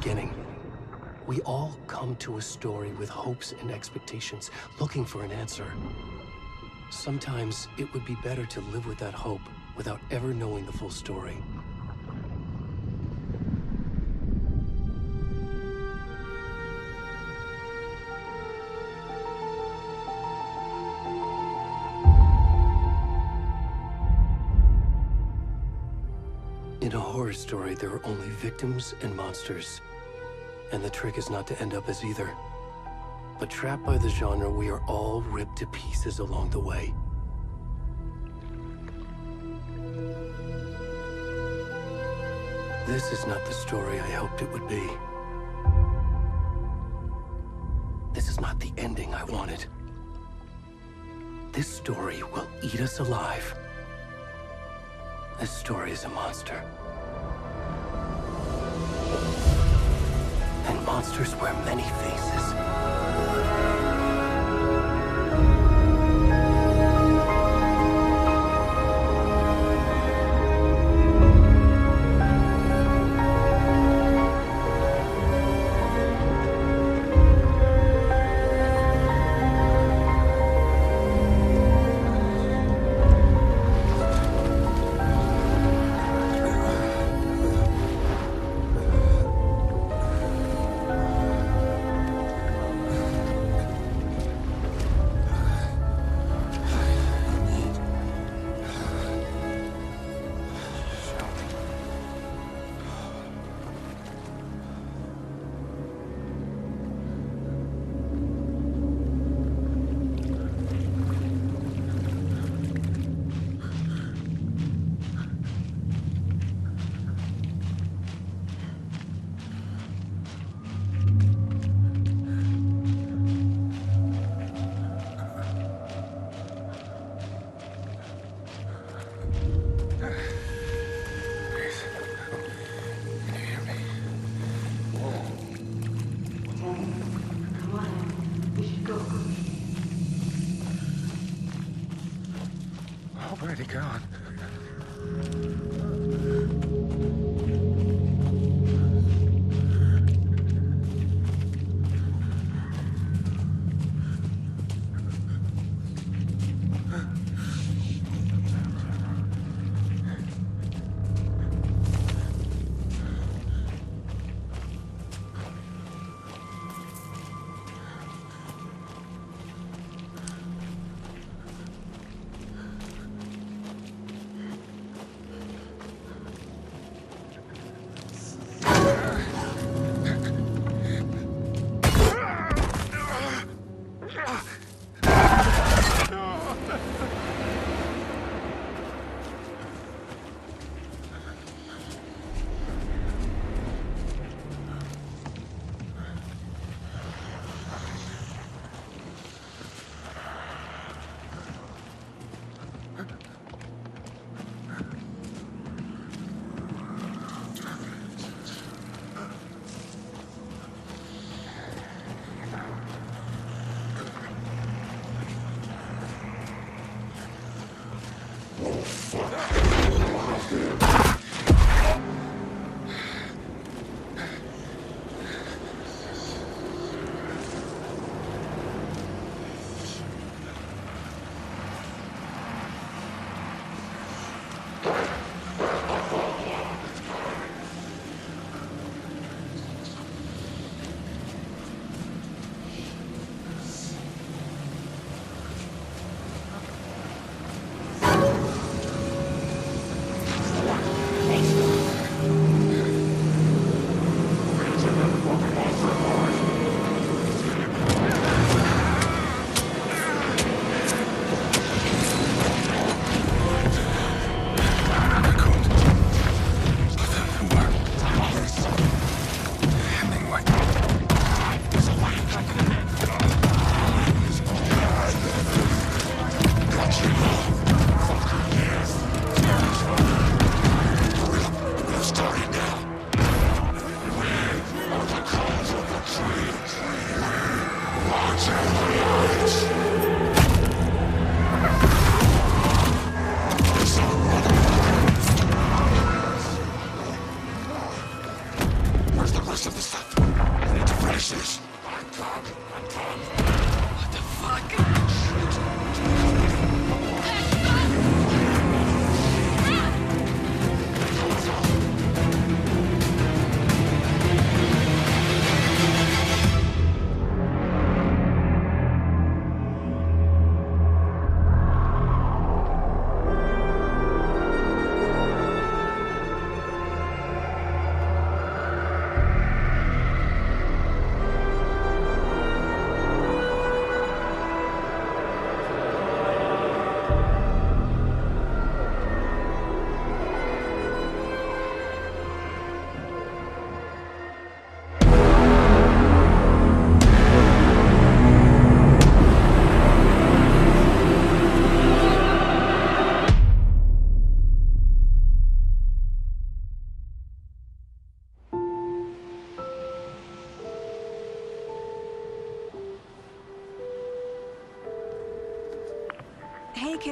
beginning. We all come to a story with hopes and expectations, looking for an answer. Sometimes it would be better to live with that hope without ever knowing the full story. In a horror story, there are only victims and monsters. And the trick is not to end up as either. But trapped by the genre, we are all ripped to pieces along the way. This is not the story I hoped it would be. This is not the ending I wanted. This story will eat us alive. This story is a monster. And monsters wear many faces. Where'd he gone?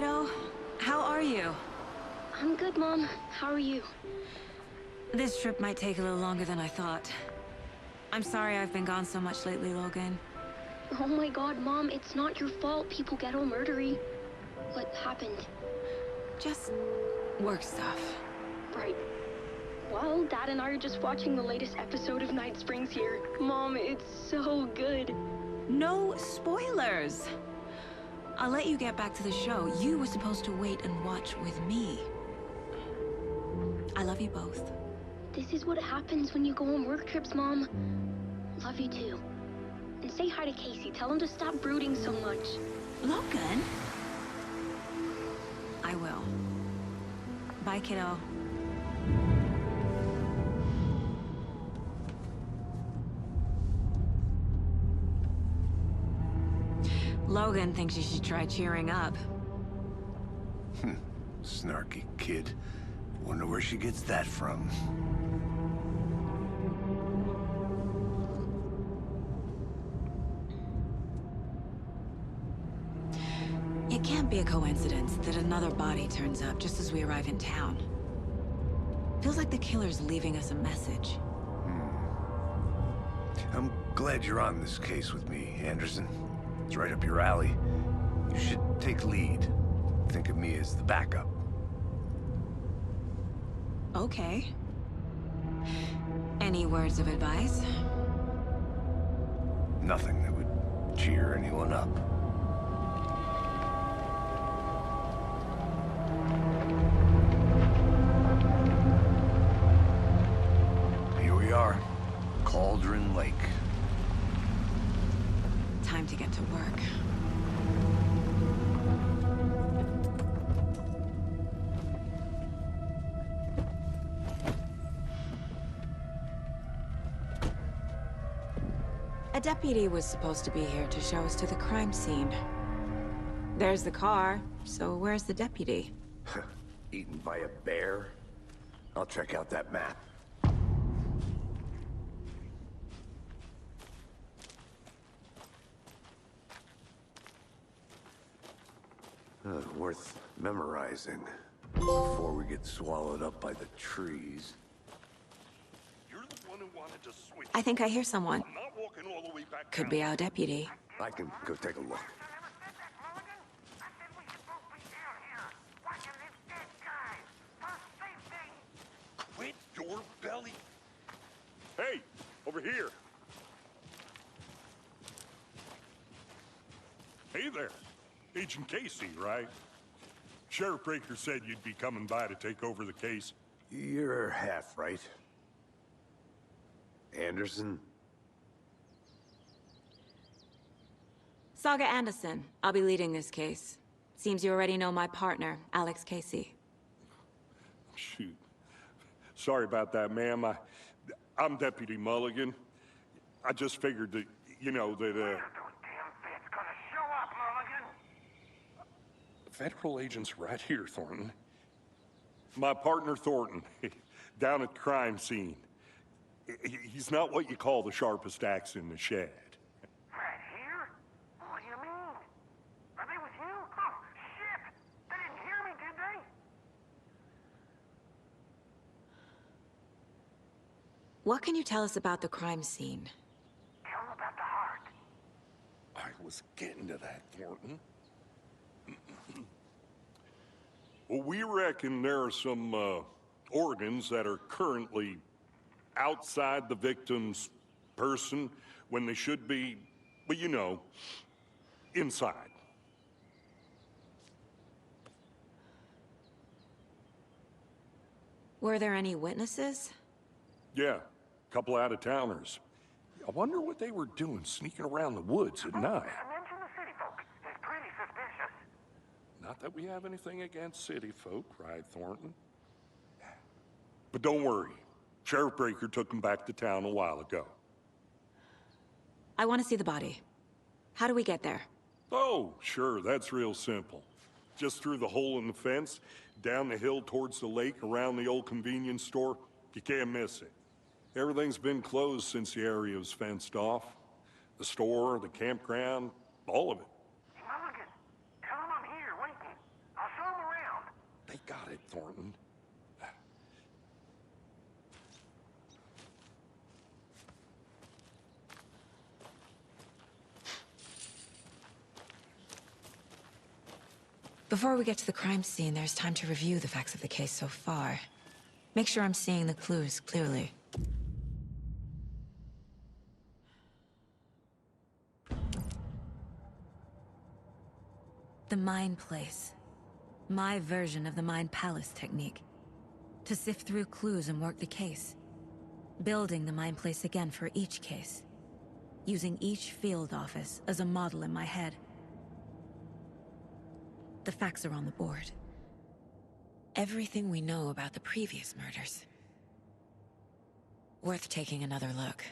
kiddo. How are you? I'm good, Mom. How are you? This trip might take a little longer than I thought. I'm sorry I've been gone so much lately, Logan. Oh my god, Mom, it's not your fault people get all murdery. What happened? Just work stuff. Right. Well, Dad and I are just watching the latest episode of Night Springs here. Mom, it's so good. No spoilers! I'll let you get back to the show. You were supposed to wait and watch with me. I love you both. This is what happens when you go on work trips, Mom. Love you too. And say hi to Casey. Tell him to stop brooding so much. Logan? I will. Bye, kiddo. Logan thinks you should try cheering up. Snarky kid. Wonder where she gets that from. It can't be a coincidence that another body turns up just as we arrive in town. Feels like the killer's leaving us a message. I'm glad you're on this case with me, Anderson. It's right up your alley. You should take lead. Think of me as the backup. Okay. Any words of advice? Nothing that would cheer anyone up. Here we are. Cauldron Lake. Time to get to work. A deputy was supposed to be here to show us to the crime scene. There's the car, so where's the deputy? Eaten by a bear? I'll check out that map. Worth memorizing before we get swallowed up by the trees. You're the one who wanted to switch. I think I hear someone. I'm not walking all the way back Could down. be our deputy. I can go take a look. Quit your belly. Hey, over here. Hey there. Agent Casey, right? Sheriff Breaker said you'd be coming by to take over the case. You're half right. Anderson? Saga Anderson. I'll be leading this case. Seems you already know my partner, Alex Casey. Shoot. Sorry about that, ma'am. I'm Deputy Mulligan. I just figured that, Federal agent's right here, Thornton. My partner, Thornton, down at the crime scene. He's not what you call the sharpest axe in the shed. Right here? What do you mean? Are they with you? Oh, shit! They didn't hear me, did they? What can you tell us about the crime scene? Tell them about the heart. I was getting to that, Thornton. Well, we reckon there are some organs that are currently outside the victim's person when they should be, well, inside. Were there any witnesses? Yeah, a couple out-of-towners. I wonder what they were doing sneaking around the woods at night. Mention the city folk. It's pretty suspicious. Not that we have anything against city folk, right, Thornton? But don't worry. Sheriff Breaker took them back to town a while ago. I want to see the body. How do we get there? Oh, sure, that's real simple. Just through the hole in the fence, down the hill towards the lake, around the old convenience store. You can't miss it. Everything's been closed since the area was fenced off. The store, the campground, all of it. Mulligan, tell them I'm here, waiting. Thornton. Before we get to the crime scene, there's time to review the facts of the case so far. Make sure I'm seeing the clues clearly. The Mind Place. My version of the Mind Palace technique. To sift through clues and work the case. Building the Mind Place again for each case. Using each field office as a model in my head. The facts are on the board. Everything we know about the previous murders. Worth taking another look.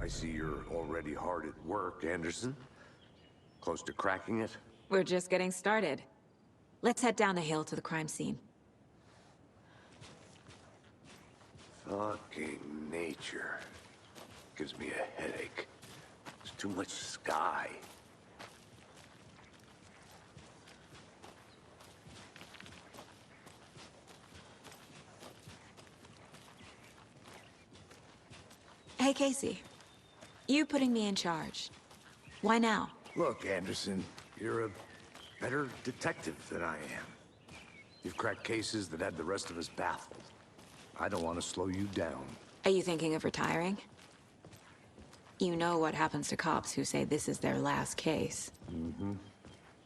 I see you're already hard at work, Anderson. Close to cracking it? We're just getting started. Let's head down the hill to the crime scene. Fucking nature. Gives me a headache. There's too much sky. Hey, Casey. You putting me in charge. Why now? Look, Anderson, you're a better detective than I am. You've cracked cases that had the rest of us baffled. I don't want to slow you down. Are you thinking of retiring? You know what happens to cops who say this is their last case. Mm-hmm.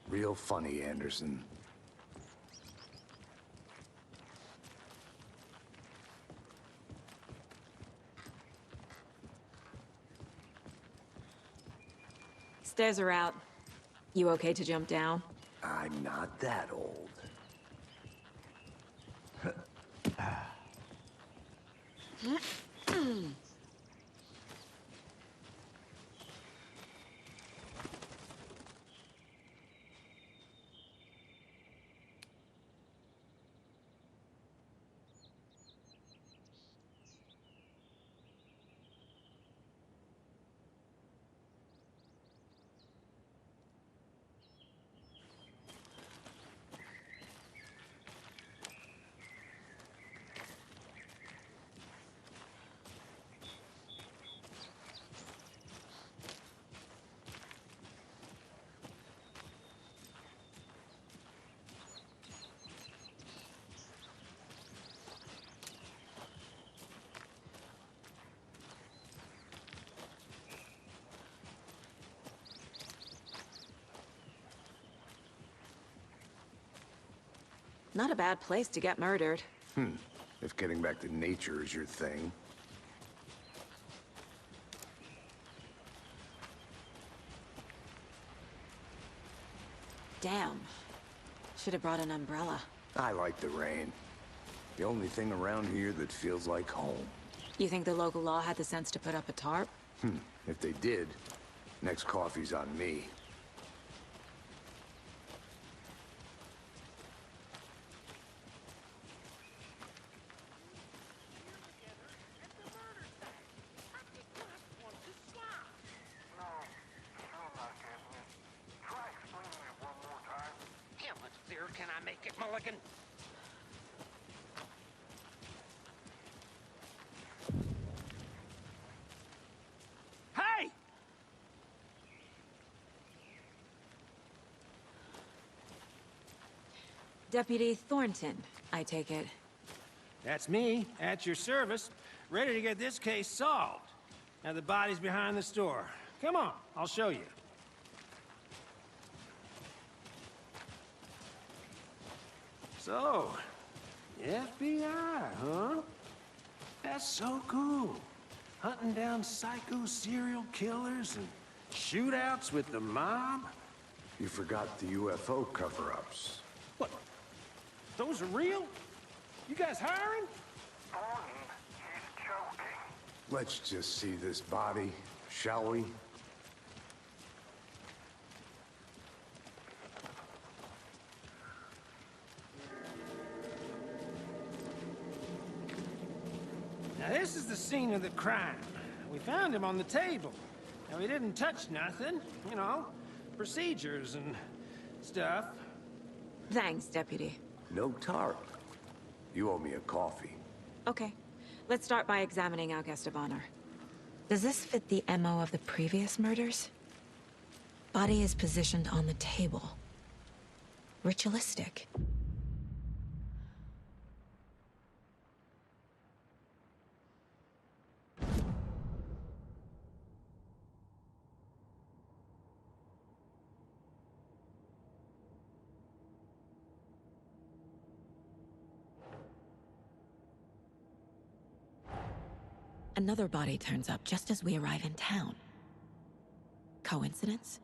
Real funny, Anderson. Stairs are out. You okay to jump down? I'm not that old. Not a bad place to get murdered. If getting back to nature is your thing. Damn. Should have brought an umbrella. I like the rain. The only thing around here that feels like home. You think the local law had the sense to put up a tarp? If they did, next coffee's on me. How much clearer can I make it, Mulligan? Hey! Deputy Thornton, I take it. That's me, at your service, ready to get this case solved. Now the body's behind the store. Come on, I'll show you. So, FBI, huh? That's so cool. Hunting down psycho serial killers and shootouts with the mob. You forgot the UFO cover-ups. What? Those are real? You guys hiring? Thornton, he's joking. Let's just see this body, shall we? Now this is the scene of the crime. We found him on the table. Now he didn't touch nothing, you know, procedures and stuff. Thanks, Deputy. No tarp. You owe me a coffee. Okay. Let's start by examining our guest of honor. Does this fit the MO of the previous murders? Body is positioned on the table. Ritualistic. Another body turns up just as we arrive in town. Coincidence?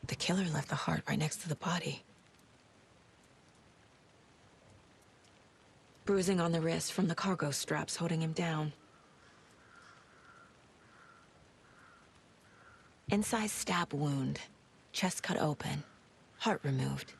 The killer left the heart right next to the body. Bruising on the wrist from the cargo straps holding him down. Inside stab wound, chest cut open, heart removed.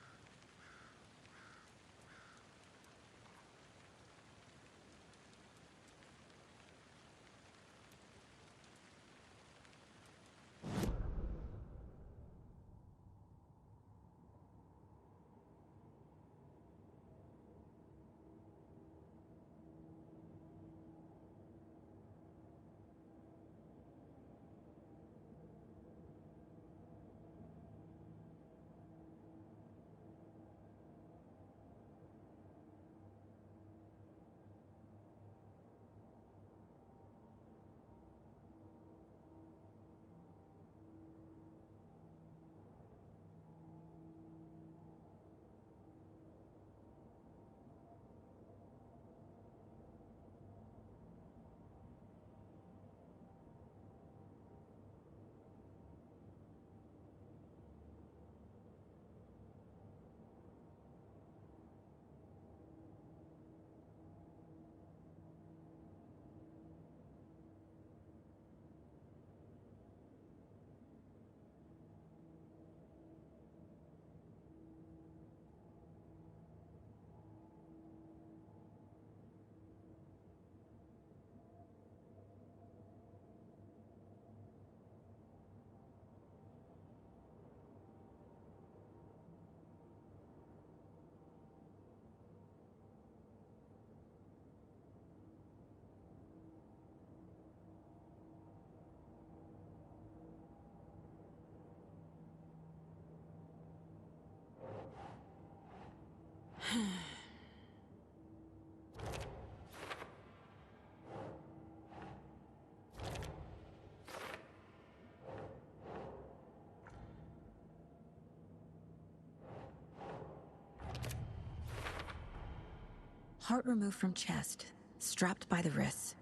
Heart removed from chest, strapped by the wrists.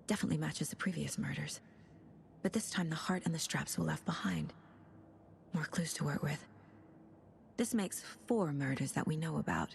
Definitely matches the previous murders. But this time the heart and the straps were left behind. More clues to work with. This makes 4 murders that we know about.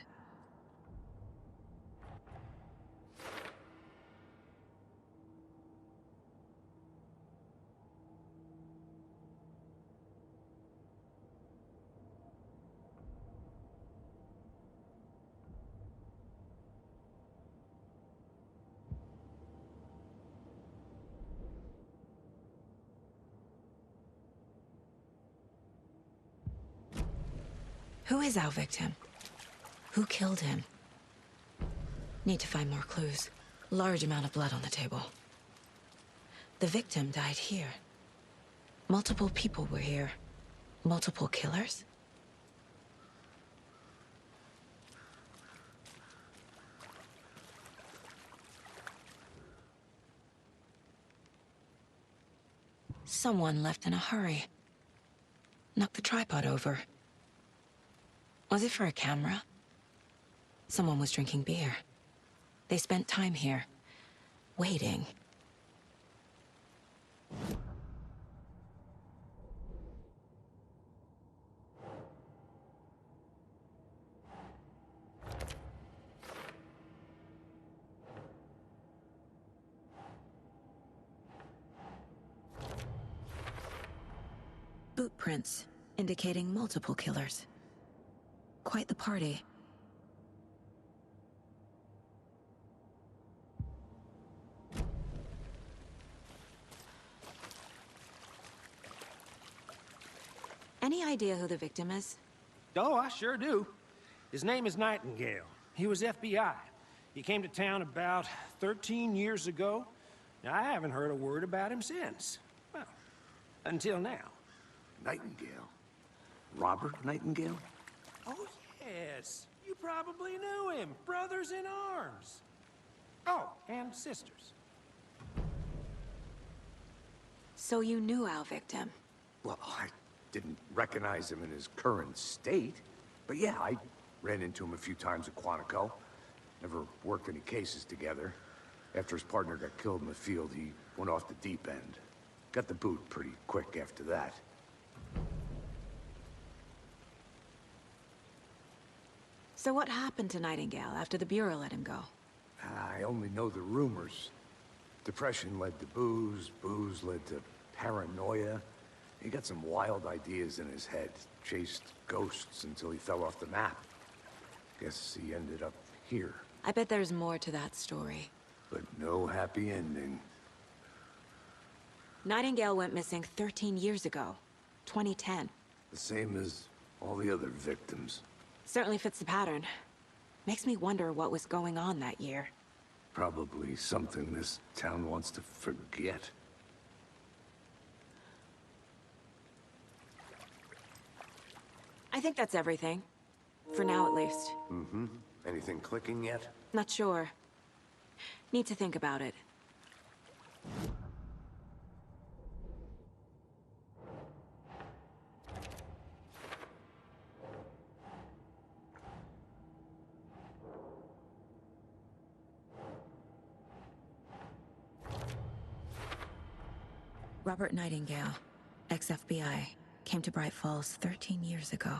Who is our victim? Who killed him? Need to find more clues. Large amount of blood on the table. The victim died here. Multiple people were here. Multiple killers? Someone left in a hurry. Knocked the tripod over. Was it for a camera? Someone was drinking beer. They spent time here, waiting. Boot prints, indicating multiple killers. Quite the party. Any idea who the victim is? Oh, I sure do. His name is Nightingale. He was FBI. He came to town about 13 years ago. Now, I haven't heard a word about him since. Well, until now. Nightingale? Robert Nightingale? Oh, yes. You probably knew him. Brothers in arms. Oh, and sisters. So you knew our victim? Well, I didn't recognize him in his current state. But yeah, I ran into him a few times at Quantico. Never worked any cases together. After his partner got killed in the field, he went off the deep end. Got the boot pretty quick after that. So what happened to Nightingale after the Bureau let him go? I only know the rumors. Depression led to booze, booze led to paranoia. He got some wild ideas in his head, chased ghosts until he fell off the map. Guess he ended up here. I bet there's more to that story. But no happy ending. Nightingale went missing 13 years ago, 2010. The same as all the other victims. Certainly fits the pattern. Makes me wonder what was going on that year. Probably something this town wants to forget. I think that's everything. For now, at least. Mm-hmm. Anything clicking yet? Not sure. Need to think about it. Robert Nightingale, ex-FBI, came to Bright Falls 13 years ago.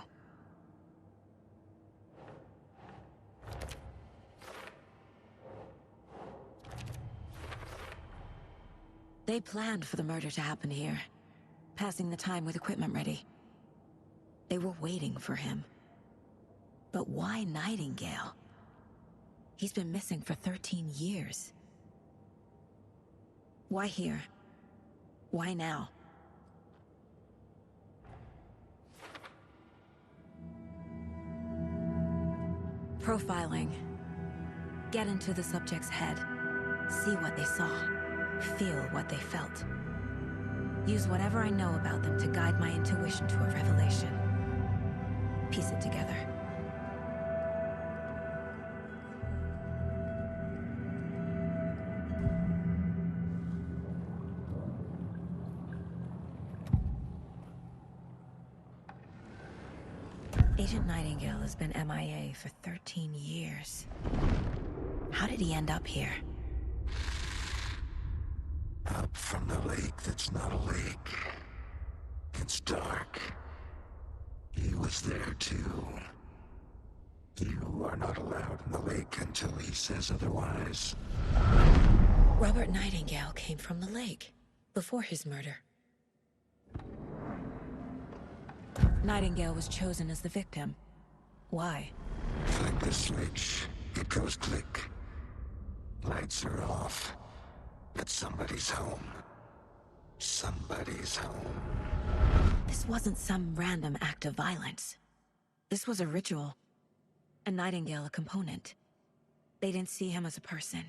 They planned for the murder to happen here, passing the time with equipment ready. They were waiting for him. But why Nightingale? He's been missing for 13 years. Why here? Why now? Profiling. Get into the subject's head. See what they saw. Feel what they felt. Use whatever I know about them to guide my intuition to a revelation. Piece it together. Agent Nightingale has been MIA for 13 years. How did he end up here? Up from the lake that's not a lake. It's dark. He was there too. You are not allowed in the lake until he says otherwise. Robert Nightingale came from the lake, before his murder. Nightingale was chosen as the victim. Why? Flick the switch, it goes click. Lights are off. But somebody's home. Somebody's home. This wasn't some random act of violence. This was a ritual. And Nightingale a component. They didn't see him as a person.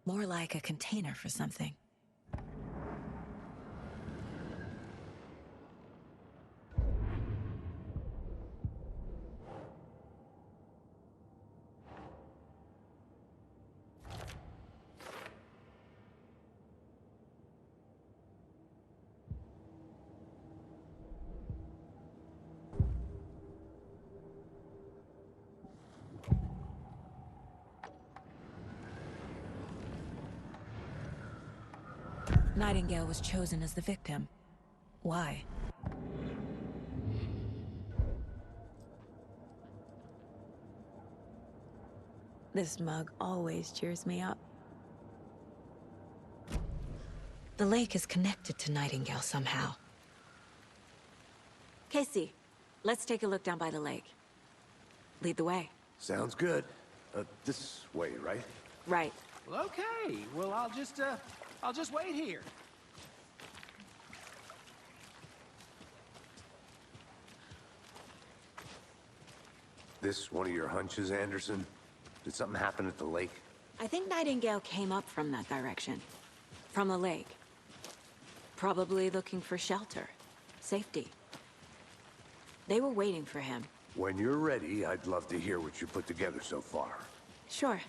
More like a container for something. Nightingale was chosen as the victim. Why? This mug always cheers me up. The lake is connected to Nightingale somehow. Casey, let's take a look down by the lake. Lead the way. Sounds good. This way, right? Right. Well, okay. Well, I'll just wait here. This one of your hunches, Anderson? Did something happen at the lake? I think Nightingale came up from that direction. From the lake. Probably looking for shelter. Safety. They were waiting for him. When you're ready, I'd love to hear what you put together so far. Sure.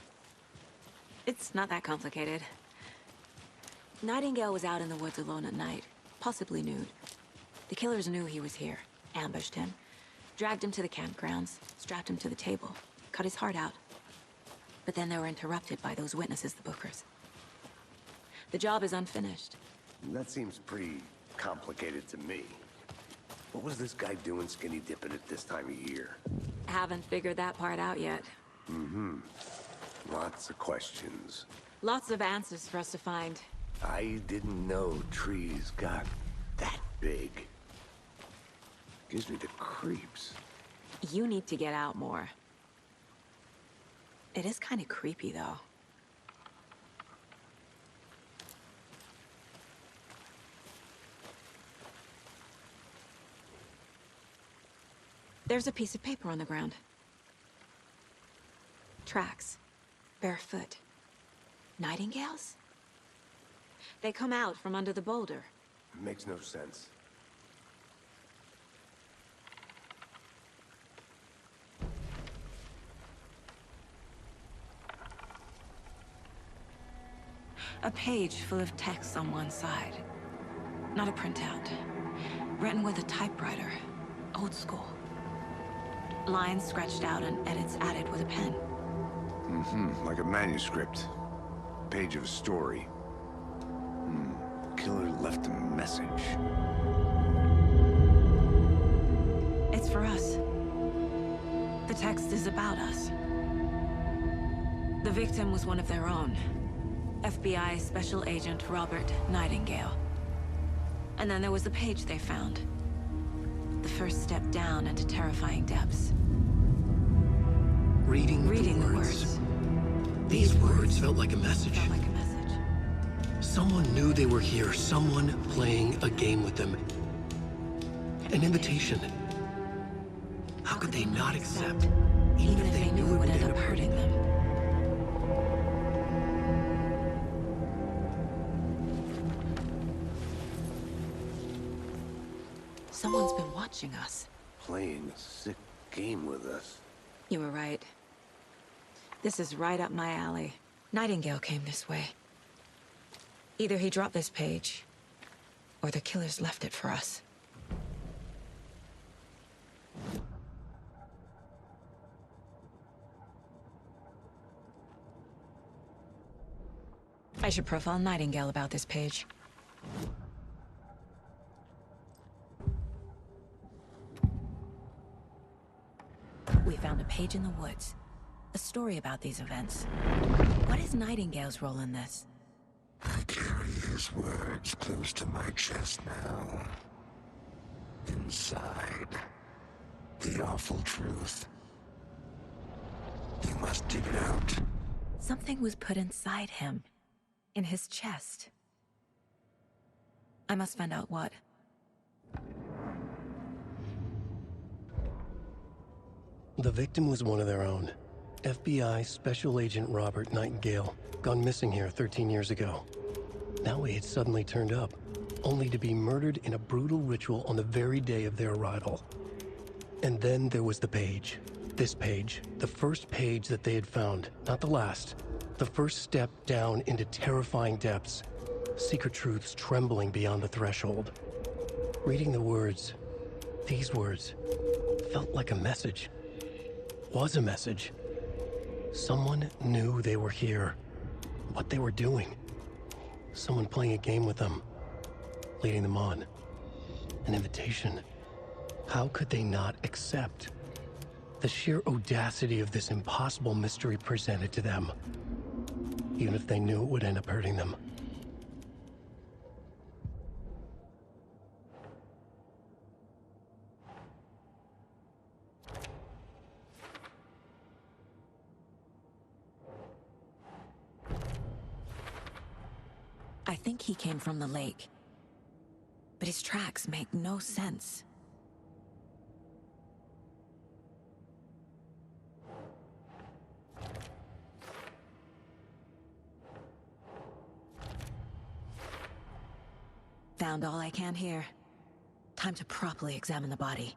It's not that complicated. Nightingale was out in the woods alone at night, possibly nude. The killers knew he was here, ambushed him, dragged him to the campgrounds, strapped him to the table, cut his heart out. But then they were interrupted by those witnesses, the Bookers. The job is unfinished. That seems pretty complicated to me. What was this guy doing skinny dipping at this time of year? Haven't figured that part out yet. Lots of questions. Lots of answers for us to find. I didn't know trees got that big. Gives me the creeps. You need to get out more. It is kind of creepy, though. There's a piece of paper on the ground. Tracks. Barefoot. Nightingales? They come out from under the boulder. Makes no sense. A page full of text on one side. Not a printout. Written with a typewriter. Old school. Lines scratched out and edits added with a pen. Like a manuscript. Page of a story. Killer left a message. It's for us. The text is about us. The victim was one of their own. FBI Special Agent Robert Nightingale. And then there was the page they found. The first step down into terrifying depths. Reading the words. These words felt like a message. Felt like a message. Someone knew they were here, someone playing a game with them. An invitation. How could they not accept, Even if they knew it would end up hurting them. Someone's been watching us. Playing a sick game with us. You were right. This is right up my alley. Nightingale came this way. Either he dropped this page, or the killers left it for us. I should profile Nightingale about this page. We found a page in the woods. A story about these events. What is Nightingale's role in this? I carry his words close to my chest now. Inside, the awful truth. You must dig it out. Something was put inside him. In his chest. I must find out what. The victim was one of their own. FBI Special Agent Robert Nightingale, gone missing here 13 years ago. Now he had suddenly turned up, only to be murdered in a brutal ritual on the very day of their arrival. And then there was the page. This page, the first page that they had found, not the last. The first step down into terrifying depths. Secret truths trembling beyond the threshold. Reading the words, these words, felt like a message. Was a message. Someone knew they were here. What they were doing. Someone playing a game with them. Leading them on. An invitation. How could they not accept? The sheer audacity of this impossible mystery presented to them. Even if they knew it would end up hurting them. I think he came from the lake. But his tracks make no sense. Found all I can here. Time to properly examine the body.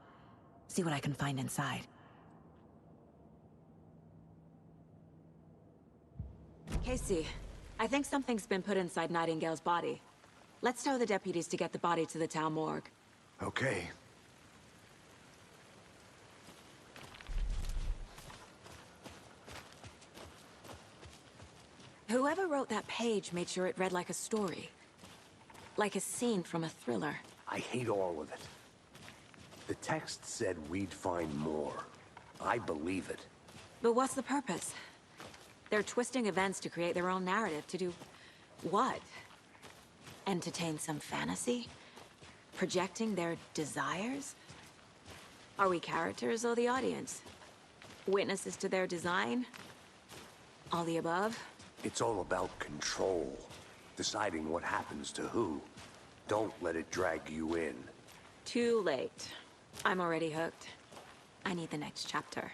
See what I can find inside. Casey, I think something's been put inside Nightingale's body. Let's tell the deputies to get the body to the town morgue. Okay. Whoever wrote that page made sure it read like a story. Like a scene from a thriller. I hate all of it. The text said we'd find more. I believe it. But what's the purpose? They're twisting events to create their own narrative. To do what? Entertain some fantasy? Projecting their desires? Are we characters or the audience? Witnesses to their design? All the above? It's all about control. Deciding what happens to who. Don't let it drag you in. Too late. I'm already hooked. I need the next chapter.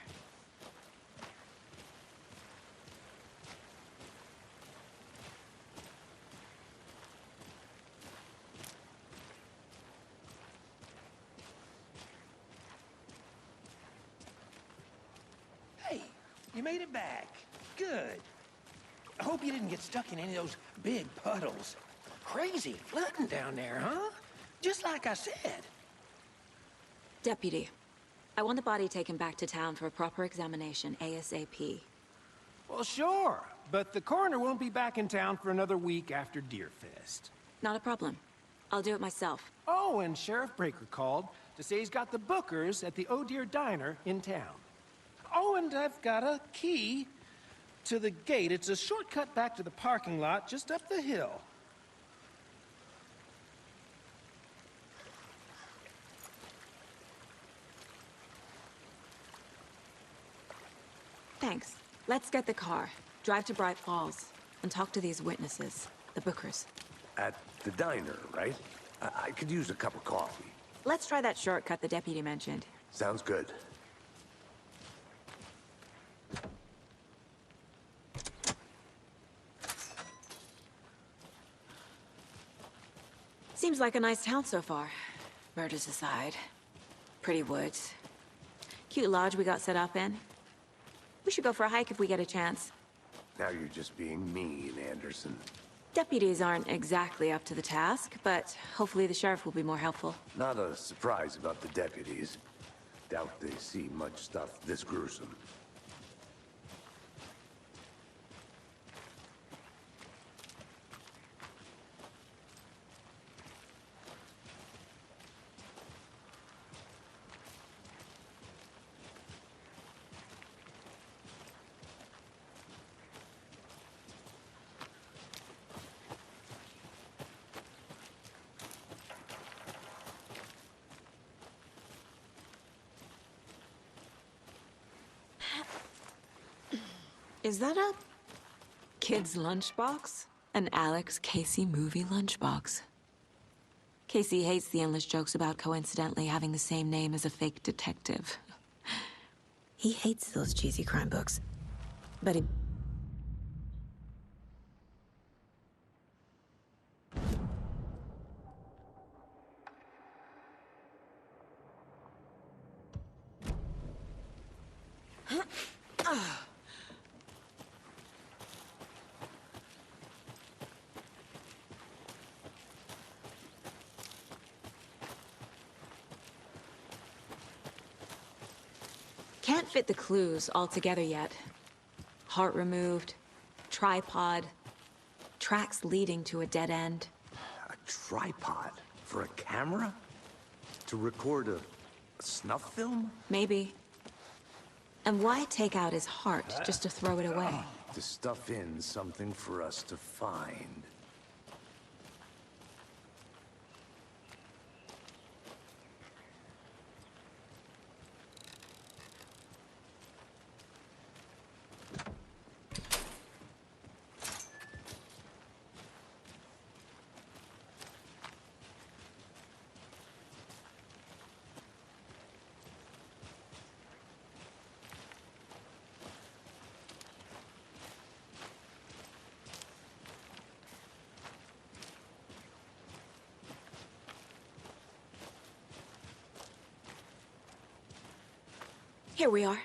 Hey, you made it back. Good. I hope you didn't get stuck in any of those big puddles. Crazy flooding down there, huh? Just like I said. Deputy, I want the body taken back to town for a proper examination, ASAP. Well, sure, but the coroner won't be back in town for another week after Deerfest. Not a problem. I'll do it myself. Oh, and Sheriff Breaker called to say he's got the bookers at the Oh Dear Diner in town. Oh, and I've got a key to the gate. It's a shortcut back to the parking lot just up the hill. Thanks. Let's get the car, drive to Bright Falls, and talk to these witnesses, the bookers. At the diner, right? I could use a cup of coffee. Let's try that shortcut the deputy mentioned. Sounds good. Seems like a nice town so far. Murders aside. Pretty woods. Cute lodge we got set up in. We should go for a hike if we get a chance. Now you're just being mean, Anderson. Deputies aren't exactly up to the task, but hopefully the sheriff will be more helpful. Not a surprise about the deputies. Doubt they see much stuff this gruesome. Is that a kid's lunchbox? An Alex Casey movie lunchbox. Casey hates the endless jokes about coincidentally having the same name as a fake detective. He hates those cheesy crime books. But he... Can't fit the clues all together yet. Heart removed, tripod, tracks leading to a dead end. A tripod? For a camera? To record a snuff film? Maybe. And why take out his heart just to throw it away? To stuff in something for us to find. Here we are.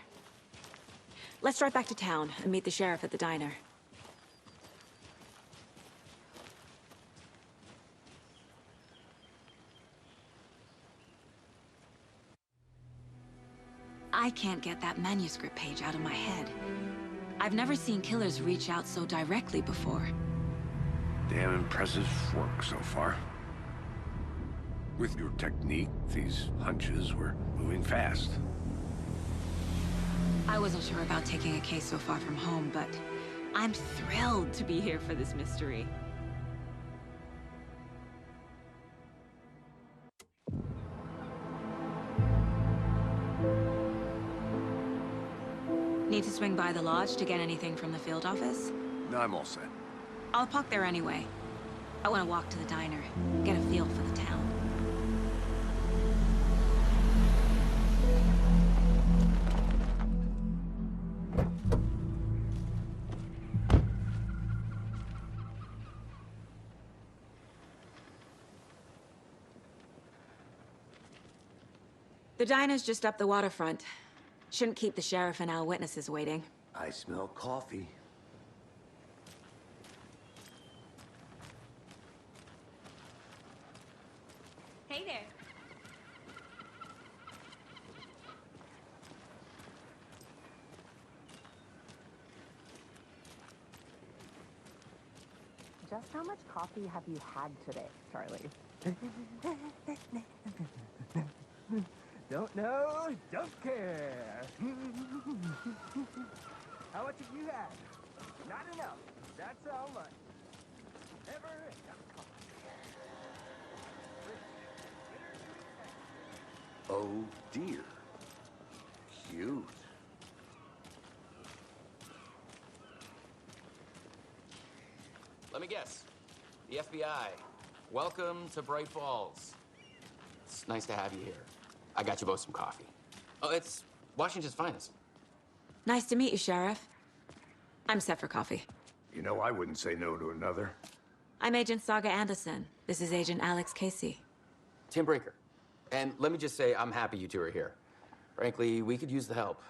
Let's drive back to town and meet the sheriff at the diner. I can't get that manuscript page out of my head. I've never seen killers reach out so directly before. Damn impressive work so far. With your technique, these hunches were moving fast. I wasn't sure about taking a case so far from home, but I'm thrilled to be here for this mystery. Need to swing by the lodge to get anything from the field office? No, I'm all set. I'll park there anyway. I want to walk to the diner, get a feel for the town. The diner's just up the waterfront. Shouldn't keep the sheriff and our witnesses waiting. I smell coffee. Hey there. Just how much coffee have you had today, Charlie? Don't know, don't care. How much have you had? Not enough. That's how much. Never enough coffee. Oh dear. Cute. Let me guess. The FBI. Welcome to Bright Falls. It's nice to have you here. I got you both some coffee. Oh, it's Washington's finest. Nice to meet you, Sheriff. I'm set for coffee. You know, I wouldn't say no to another. I'm Agent Saga Anderson. This is Agent Alex Casey. Tim Breaker. And let me just say, I'm happy you two are here. Frankly, we could use the help.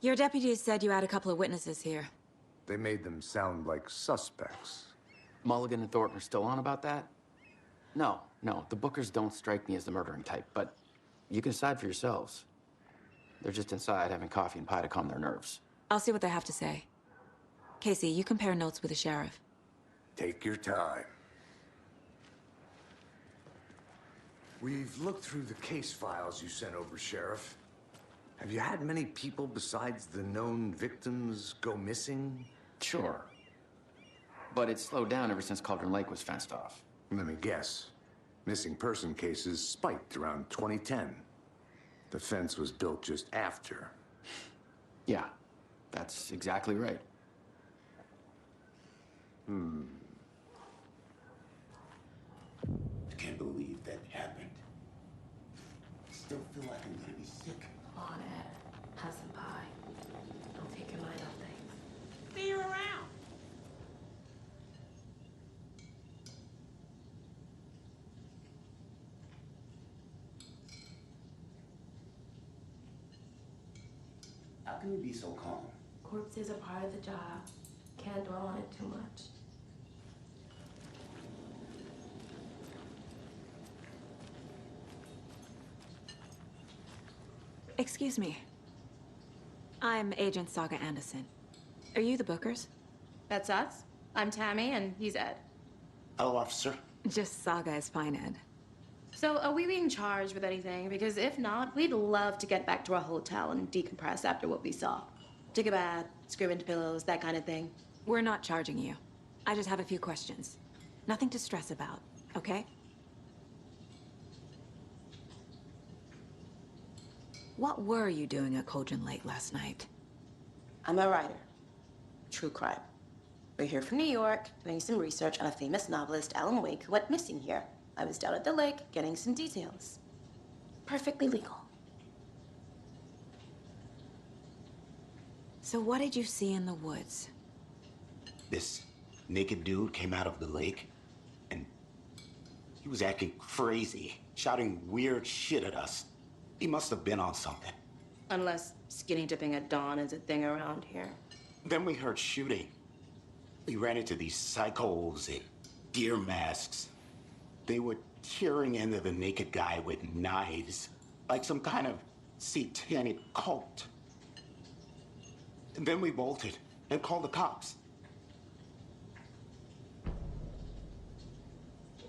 Your deputies said you had a couple of witnesses here. They made them sound like suspects. Mulligan and Thornton are still on about that? No, the Bookers don't strike me as the murdering type, but you can decide for yourselves. They're just inside having coffee and pie to calm their nerves. I'll see what they have to say. Casey, you compare notes with the sheriff. Take your time. We've looked through the case files you sent over, Sheriff. Have you had many people besides the known victims go missing? Sure. But it's slowed down ever since Cauldron Lake was fenced off. Let me guess. Missing person cases spiked around 2010. The fence was built just after. Yeah, that's exactly right. I can't believe that happened. I still feel like I'm gonna be sick. Come on, Ed. Have some pie. Don't take your mind off things. See you around. How can you be so calm? Corpses are part of the job. Can't dwell on it too much. Excuse me. I'm Agent Saga Anderson. Are you the Bookers? That's us. I'm Tammy, and he's Ed. Hello, officer. Just Saga is fine, Ed. So, are we being charged with anything? Because if not, we'd love to get back to our hotel and decompress after what we saw. Take a bath, scream into pillows, that kind of thing. We're not charging you. I just have a few questions. Nothing to stress about, okay? What were you doing at Cauldron Lake last night? I'm a writer. True crime. We're here from New York, doing some research on a famous novelist, Alan Wake, who went missing here. I was down at the lake, getting some details. Perfectly legal. So what did you see in the woods? This naked dude came out of the lake, and he was acting crazy, shouting weird shit at us. He must have been on something. Unless skinny dipping at dawn is a thing around here. Then we heard shooting. We ran into these psychos in deer masks. They were tearing into the naked guy with knives, like some kind of satanic cult. And then we bolted and called the cops.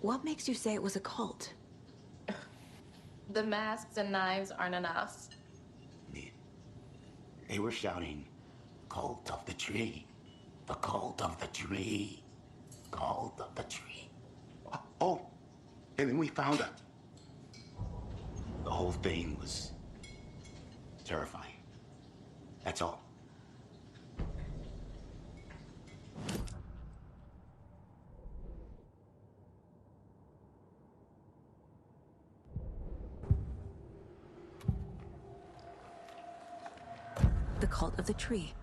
What makes you say it was a cult? The masks and knives aren't enough. They were shouting, "Cult of the tree, the cult of the tree, cult of the tree." Oh, and then we found it. The whole thing was terrifying. That's all. The cult of the tree.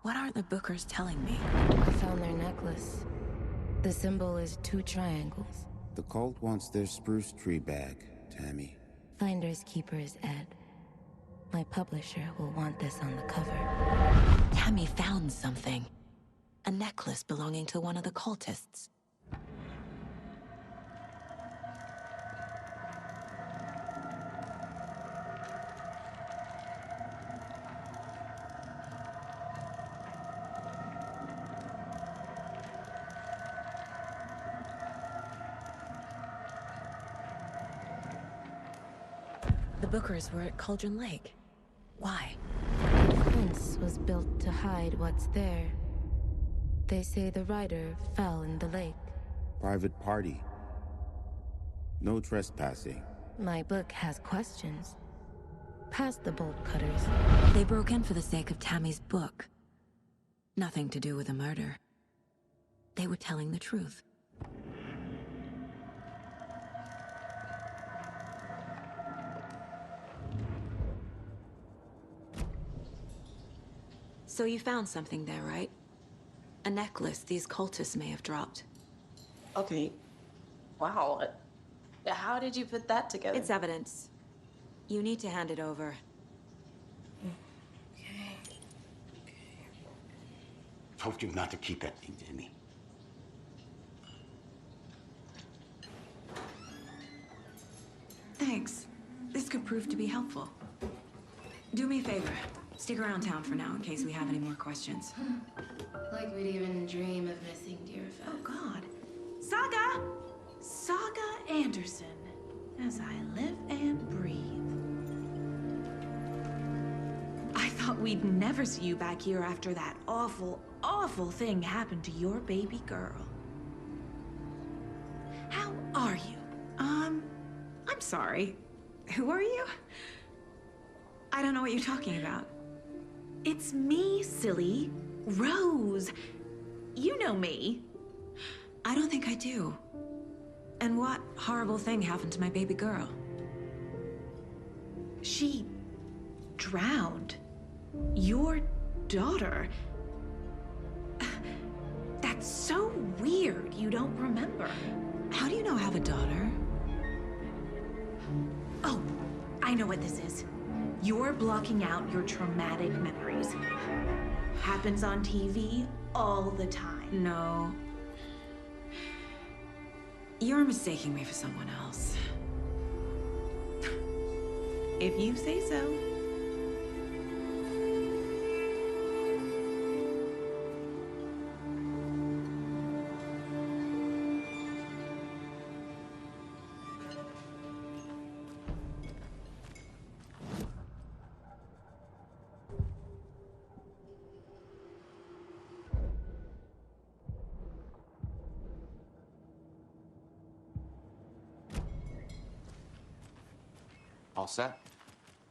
What are the Bookers telling me? I found their necklace. The symbol is 2 triangles. The cult wants their spruce tree back, Tammy. Finders keepers, Ed. My publisher will want this on the cover. Tammy found something. A necklace belonging to one of the cultists. The Bookers were at Cauldron Lake. Why? The fence was built to hide what's there. They say the rider fell in the lake. Private party. No trespassing. My book has questions. Past the bolt cutters. They broke in for the sake of Tammy's book. Nothing to do with the murder. They were telling the truth. So you found something there, right? A necklace these cultists may have dropped. Okay. Wow. How did you put that together? It's evidence. You need to hand it over. Okay. Told you not to keep that thing, Jimmy. Thanks. This could prove to be helpful. Do me a favor. Stick around town for now in case we have any more questions. Like we'd even dream of missing dear Fez. Oh, God. Saga! Saga Anderson. As I live and breathe. I thought we'd never see you back here after that awful, awful thing happened to your baby girl. How are you? I'm sorry. Who are you? I don't know what you're talking about. It's me, silly. Rose. You know me. I don't think I do. And what horrible thing happened to my baby girl? She drowned. Your daughter. That's so weird you don't remember. How do you know I have a daughter? Oh, I know what this is. You're blocking out your traumatic memories. Happens on TV all the time. No. You're mistaking me for someone else. If you say so. All set?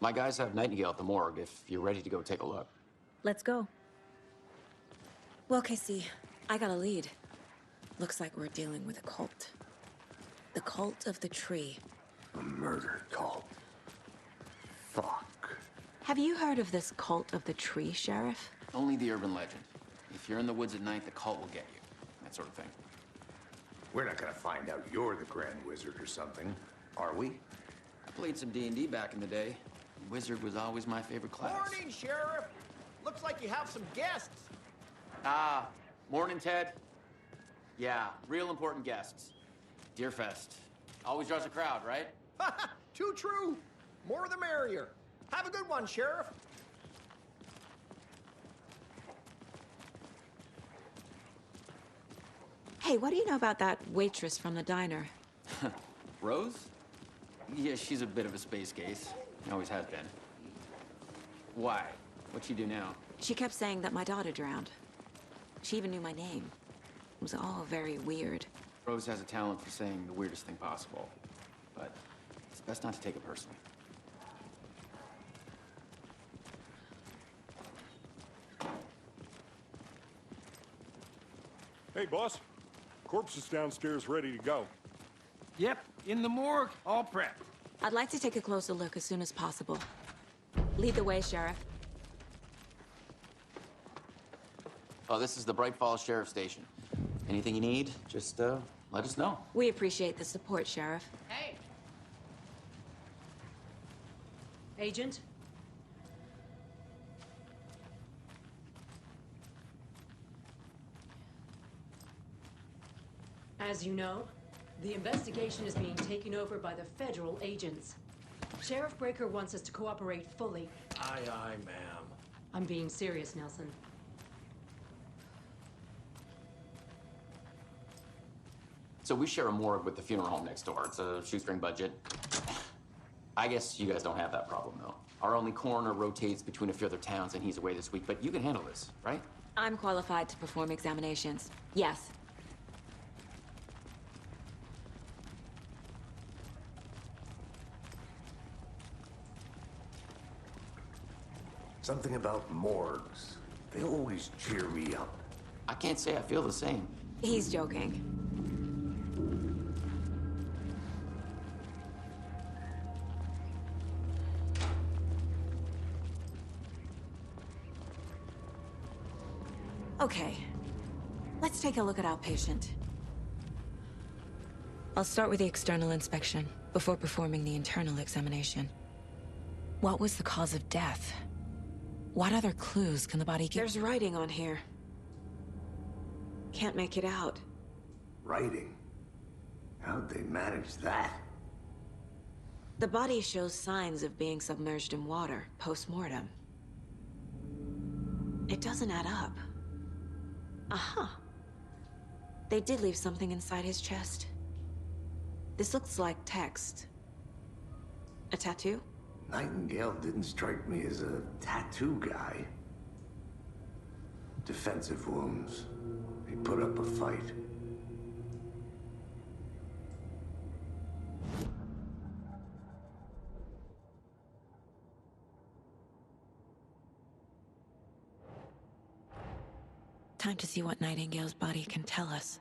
My guys have Nightingale at the morgue if you're ready to go take a look. Let's go. Well, Casey, I got a lead. Looks like we're dealing with a cult. The cult of the tree. A murder cult. Fuck. Have you heard of this cult of the tree, Sheriff? Only the urban legend. If you're in the woods at night, the cult will get you. That sort of thing. We're not gonna find out you're the Grand Wizard or something, are we? I played some D&D back in the day. Wizard was always my favorite class. Morning, Sheriff. Looks like you have some guests. Ah, morning, Ted. Yeah, real important guests. Deerfest. Always draws a crowd, right? Too true. More the merrier. Have a good one, Sheriff. Hey, what do you know about that waitress from the diner? Rose? Yeah, she's a bit of a space case. Always has been. Why? What'd she do now? She kept saying that my daughter drowned. She even knew my name. It was all very weird. Rose has a talent for saying the weirdest thing possible. But it's best not to take it personally. Hey, boss. Corpse is downstairs ready to go. Yep, in the morgue, all prepped. I'd like to take a closer look as soon as possible. Lead the way, Sheriff. Oh, this is the Bright Falls Sheriff Station. Anything you need, just let us know. We appreciate the support, Sheriff. Hey! Agent? As you know, the investigation is being taken over by the federal agents. Sheriff Breaker wants us to cooperate fully. Aye, aye, ma'am. I'm being serious, Nelson. So we share a morgue with the funeral home next door. It's a shoestring budget. I guess you guys don't have that problem, though. Our only coroner rotates between a few other towns, and he's away this week, but you can handle this, right? I'm qualified to perform examinations. Yes. Something about morgues. They always cheer me up. I can't say I feel the same. He's joking. Okay. Let's take a look at our patient. I'll start with the external inspection before performing the internal examination. What was the cause of death? What other clues can the body give? There's writing on here. Can't make it out. Writing? How'd they manage that? The body shows signs of being submerged in water post-mortem. It doesn't add up. Uh-huh. They did leave something inside his chest. This looks like text. A tattoo? Nightingale didn't strike me as a tattoo guy. Defensive wounds. He put up a fight. Time to see what Nightingale's body can tell us.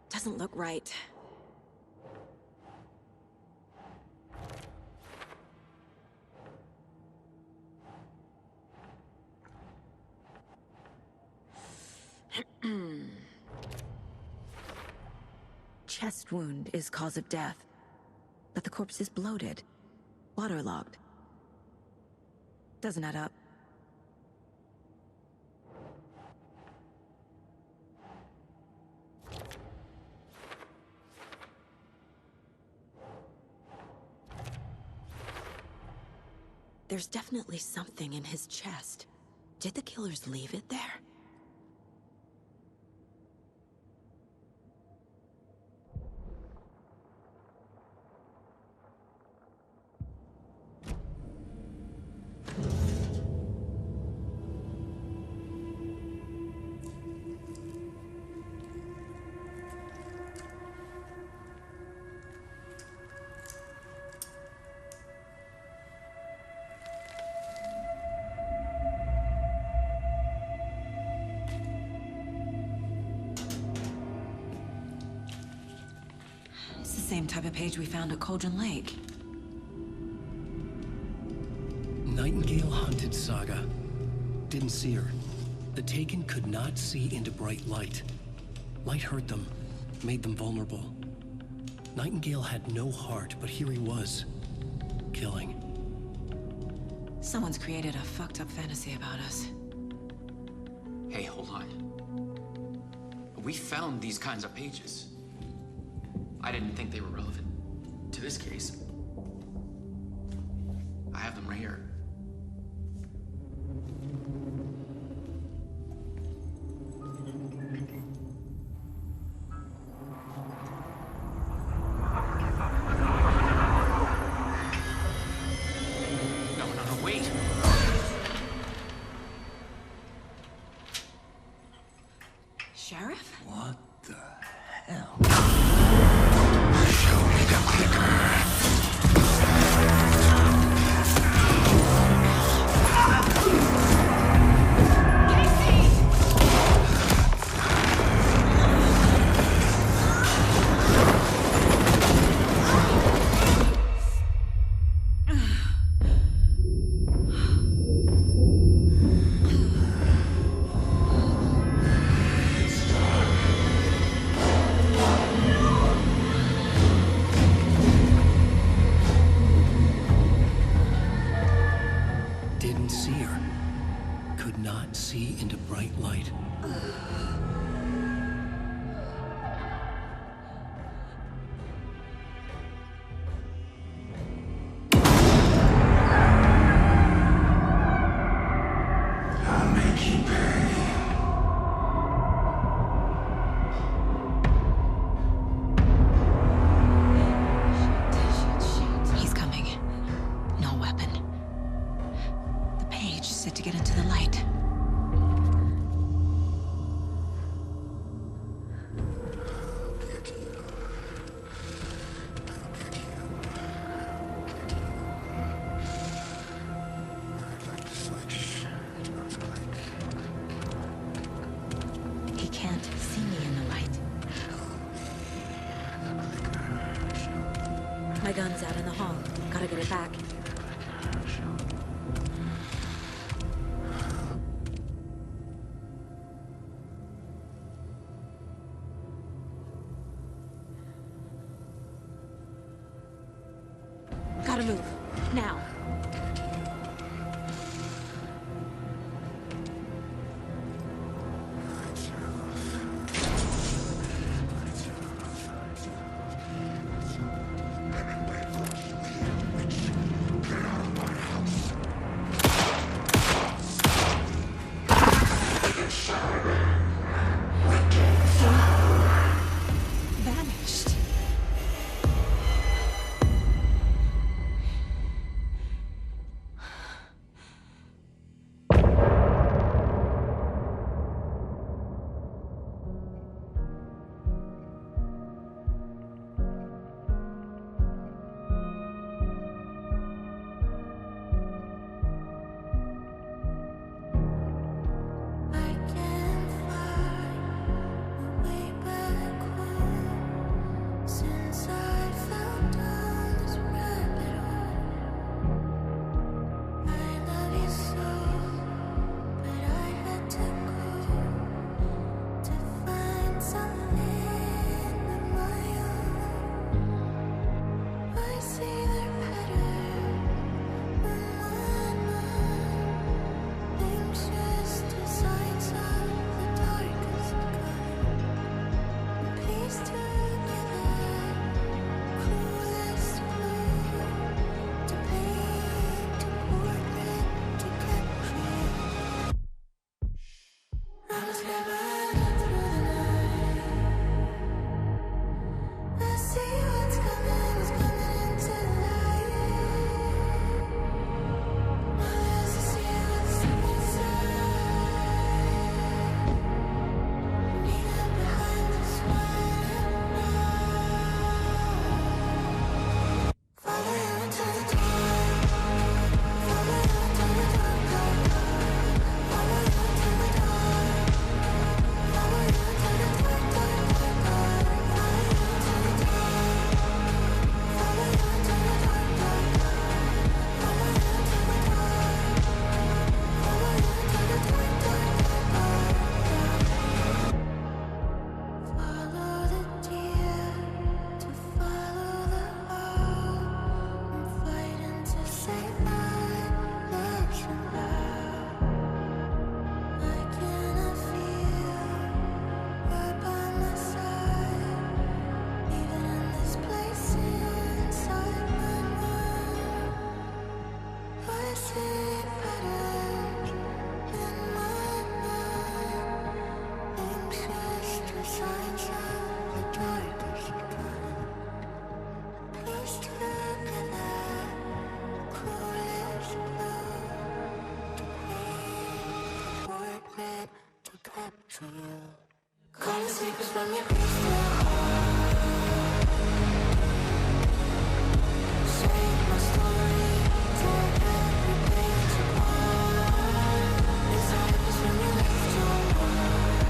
Doesn't look right. Chest wound is cause of death, but the corpse is bloated, waterlogged. Doesn't add up. There's definitely something in his chest. Did the killers leave it there? Same type of page we found at Cauldron Lake. Nightingale hunted Saga. Didn't see her. The Taken could not see into bright light. Light hurt them, made them vulnerable. Nightingale had no heart, but here he was, killing. Someone's created a fucked up fantasy about us. Hey, hold on. We found these kinds of pages. I didn't think they were relevant to this case. I have them right here. No, wait! Sheriff? What the hell? Didn't see her. Could not see into bright light. I'll make you pay. He's coming. No weapon. The page said to get into the light. He can't see me in the light. My gun's out in the hall. Gotta get it back. Gotta move. Now. Vanished. for you. Call the sleepers from your crystal heart. Say my story, tell every page apart. Inside was when you left your heart.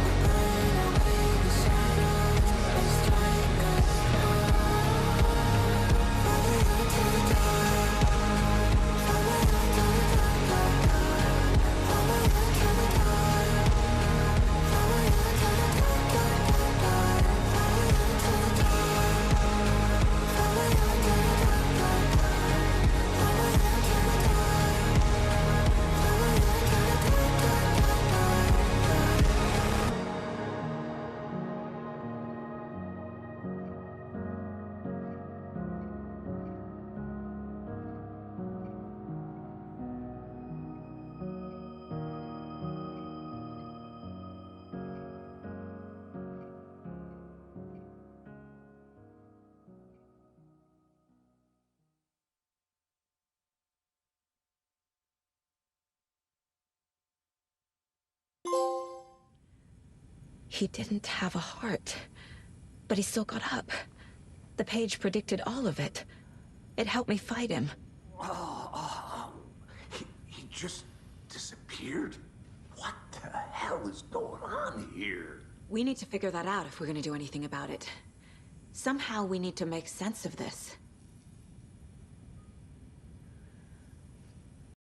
We burn away the shadows and strike us hard. Follow you to the dark. Follow you to the dark, dark, dark. Follow you to the dark. Follow you to the dark, dark, dark, dark. Follow you to the dark. Follow you to the dark, dark, dark. Follow you to the dark. Follow you to the dark, dark, dark, He didn't have a heart, but he still got up. The page predicted all of it. It helped me fight him. He just disappeared? What the hell is going on here? We need to figure that out if we're gonna do anything about it. Somehow we need to make sense of this.